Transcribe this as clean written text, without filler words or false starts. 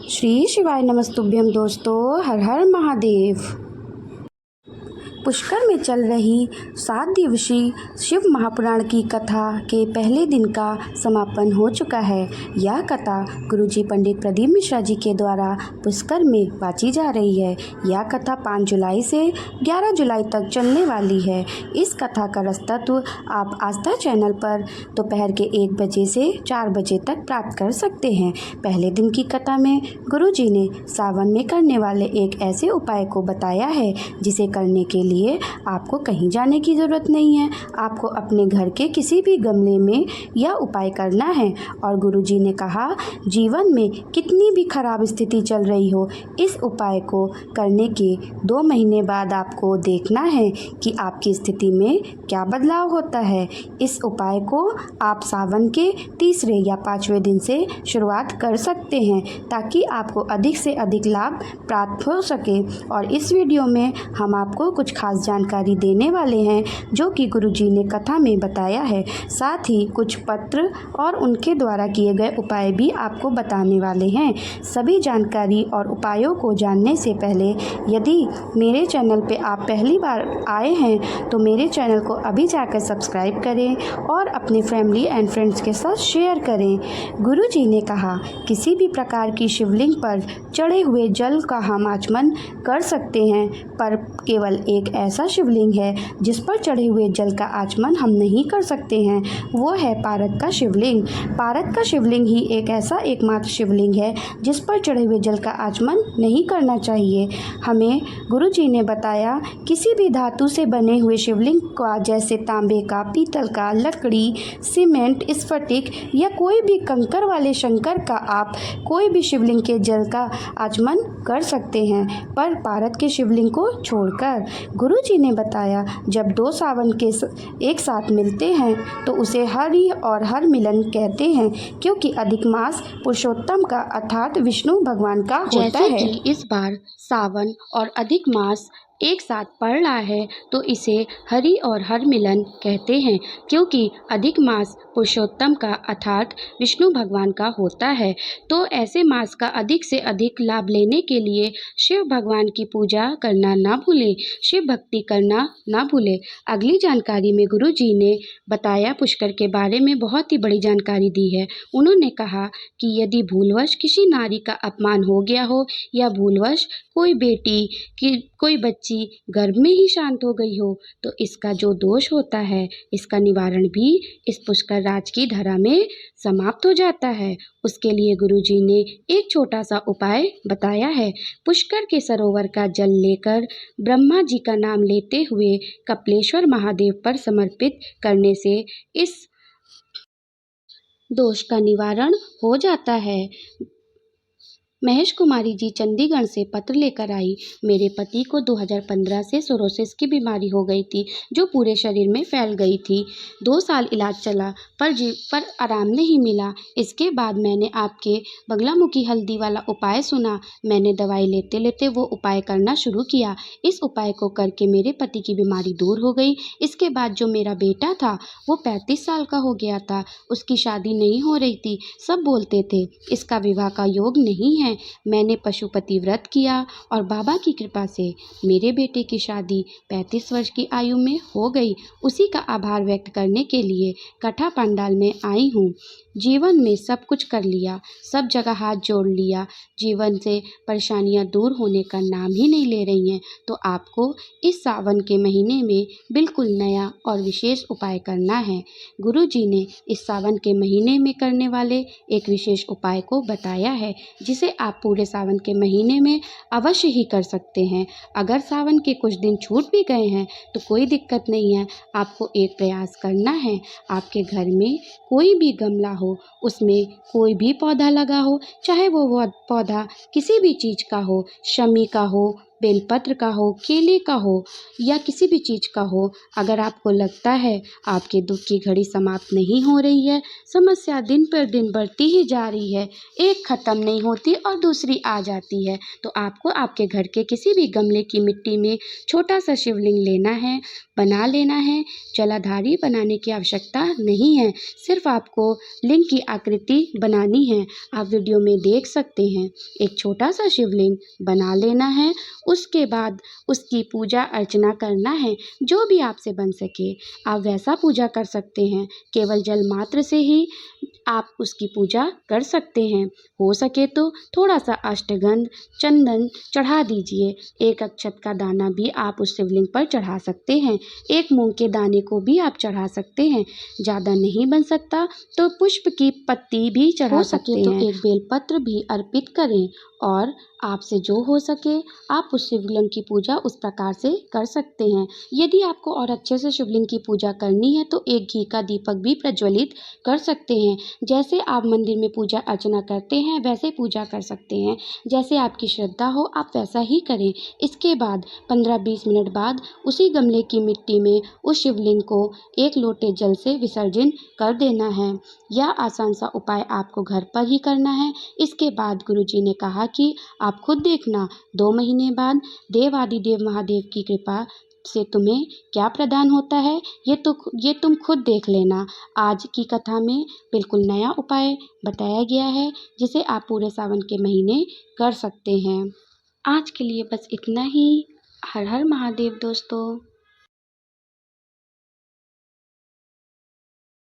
श्री शिवाय नमस्तुभ्यम दोस्तों, हर हर महादेव। पुष्कर में चल रही 7 दिवसीय शिव महापुराण की कथा के पहले दिन का समापन हो चुका है। यह कथा गुरुजी पंडित प्रदीप मिश्रा जी के द्वारा पुष्कर में वाची जा रही है। यह कथा 5 जुलाई से 11 जुलाई तक चलने वाली है। इस कथा का रसतत्व आप आस्था चैनल पर दोपहर के 1 बजे से 4 बजे तक प्राप्त कर सकते हैं। पहले दिन की कथा में गुरुजी ने सावन में करने वाले एक ऐसे उपाय को बताया है जिसे करने के लिए आपको कहीं जाने की ज़रूरत नहीं है। आपको अपने घर के किसी भी गमले में यह उपाय करना है। और गुरुजी ने कहा, जीवन में कितनी भी खराब स्थिति चल रही हो, इस उपाय को करने के 2 महीने बाद आपको देखना है कि आपकी स्थिति में क्या बदलाव होता है। इस उपाय को आप सावन के तीसरे या 5वें दिन से शुरुआत कर सकते हैं ताकि आपको अधिक से अधिक लाभ प्राप्त हो सके। और इस वीडियो में हम आपको कुछ खास जानकारी देने वाले हैं जो कि गुरुजी ने कथा में बताया है। साथ ही कुछ पत्र और उनके द्वारा किए गए उपाय भी आपको बताने वाले हैं। सभी जानकारी और उपायों को जानने से पहले यदि मेरे चैनल पे आप पहली बार आए हैं तो मेरे चैनल को अभी जाकर सब्सक्राइब करें और अपने फैमिली एंड फ्रेंड्स के साथ शेयर करें। गुरुजी ने कहा, किसी भी प्रकार की शिवलिंग पर चढ़े हुए जल का हम आचमन कर सकते हैं, पर केवल एक ऐसा शिवलिंग है जिस पर चढ़े हुए जल का आचमन हम नहीं कर सकते हैं, वो है पारद का शिवलिंग। पारद का शिवलिंग ही एक ऐसा एकमात्र शिवलिंग है जिस पर चढ़े हुए जल का आचमन नहीं करना चाहिए। हमें गुरुजी ने बताया, किसी भी धातु से बने हुए शिवलिंग का, जैसे तांबे का, पीतल का, लकड़ी, सीमेंट, स्फटिक या कोई भी कंकर वाले शंकर का, आप कोई भी शिवलिंग के जल का आचमन कर सकते हैं, पर पारद के शिवलिंग को छोड़कर। गुरुजी ने बताया, जब 2 सावन के एक साथ मिलते हैं तो उसे हरि और हर मिलन कहते हैं, क्योंकि अधिक मास पुरुषोत्तम का अर्थात विष्णु भगवान का होता है। जैसे कि इस बार सावन और अधिक मास एक साथ पड़ रहा है तो इसे हरि और हर मिलन कहते हैं, क्योंकि अधिक मास पुरुषोत्तम का अर्थात विष्णु भगवान का होता है। तो ऐसे मास का अधिक से अधिक लाभ लेने के लिए शिव भगवान की पूजा करना ना भूलें, शिव भक्ति करना ना भूलें। अगली जानकारी में गुरुजी ने बताया, पुष्कर के बारे में बहुत ही बड़ी जानकारी दी है। उन्होंने कहा कि यदि भूलवश किसी नारी का अपमान हो गया हो या भूलवश कोई बेटी कि कोई बच्ची गर्भ में ही शांत हो गई हो तो इसका जो दोष होता है, इसका निवारण भी इस पुष्कर राज की धरा में समाप्त हो जाता है। उसके लिए गुरुजी ने एक छोटा सा उपाय बताया है। पुष्कर के सरोवर का जल लेकर ब्रह्मा जी का नाम लेते हुए कपिलेश्वर महादेव पर समर्पित करने से इस दोष का निवारण हो जाता है। महेश कुमारी जी चंडीगढ़ से पत्र लेकर आई। मेरे पति को 2015 से सोरोसिस की बीमारी हो गई थी जो पूरे शरीर में फैल गई थी। 2 साल इलाज चला पर आराम नहीं मिला। इसके बाद मैंने आपके बगलामुखी हल्दी वाला उपाय सुना। मैंने दवाई लेते लेते वो उपाय करना शुरू किया। इस उपाय को करके मेरे पति की बीमारी दूर हो गई। इसके बाद जो मेरा बेटा था वो 35 साल का हो गया था। उसकी शादी नहीं हो रही थी। सब बोलते थे इसका विवाह का योग नहीं है। मैंने पशुपति व्रत किया और बाबा की कृपा से मेरे बेटे की शादी 35 वर्ष की आयु में हो गई। उसी का आभार व्यक्त करने के लिए कथा पंडाल में आई हूँ। जीवन में सब कुछ कर लिया, सब जगह हाथ जोड़ लिया, जीवन से परेशानियाँ दूर होने का नाम ही नहीं ले रही हैं। तो आपको इस सावन के महीने में बिल्कुल नया और विशेष उपाय करना है। गुरुजी ने इस सावन के महीने में करने वाले एक विशेष उपाय को बताया है, जिसे आप पूरे सावन के महीने में अवश्य ही कर सकते हैं। अगर सावन के कुछ दिन छूट भी गए हैं तो कोई दिक्कत नहीं है। आपको एक प्रयास करना है, आपके घर में कोई भी गमला हो, उसमें कोई भी पौधा लगा हो, चाहे वो पौधा किसी भी चीज़ का हो, शमी का हो, बेलपत्र का हो, केले का हो या किसी भी चीज़ का हो, अगर आपको लगता है आपके दुख की घड़ी समाप्त नहीं हो रही है, समस्या दिन पर दिन बढ़ती ही जा रही है, एक ख़त्म नहीं होती और दूसरी आ जाती है, तो आपको आपके घर के किसी भी गमले की मिट्टी में छोटा सा शिवलिंग लेना है, बना लेना है। जलाधारी बनाने की आवश्यकता नहीं है, सिर्फ आपको लिंग की आकृति बनानी है। आप वीडियो में देख सकते हैं, एक छोटा सा शिवलिंग बना लेना है। उसके बाद उसकी पूजा अर्चना करना है, जो भी आपसे बन सके आप वैसा पूजा कर सकते हैं। केवल जल मात्र से ही आप उसकी पूजा कर सकते हैं। हो सके तो थोड़ा सा अष्टगंध चंदन चढ़ा दीजिए। एक अक्षत का दाना भी आप उस शिवलिंग पर चढ़ा सकते हैं। एक मूंग के दाने को भी आप चढ़ा सकते हैं। ज़्यादा नहीं बन सकता तो पुष्प की पत्ती भी चढ़ा सकते हैं। एक बेलपत्र भी अर्पित करें और आपसे जो हो सके आप उस शिवलिंग की पूजा उस प्रकार से कर सकते हैं। यदि आपको और अच्छे से शिवलिंग की पूजा करनी है तो एक घी का दीपक भी प्रज्वलित कर सकते हैं। जैसे आप मंदिर में पूजा अर्चना करते हैं वैसे पूजा कर सकते हैं। जैसे आपकी श्रद्धा हो आप वैसा ही करें। इसके बाद 15-20 मिनट बाद उसी गमले की मिट्टी में उस शिवलिंग को एक लोटे जल से विसर्जन कर देना है। यह आसान सा उपाय आपको घर पर ही करना है। इसके बाद गुरुजी ने कहा कि आप खुद देखना 2 महीने बाद देवादिदेव महादेव की कृपा से तुम्हें क्या प्रदान होता है, ये तुम खुद देख लेना। आज की कथा में बिल्कुल नया उपाय बताया गया है जिसे आप पूरे सावन के महीने कर सकते हैं। आज के लिए बस इतना ही। हर हर महादेव दोस्तों।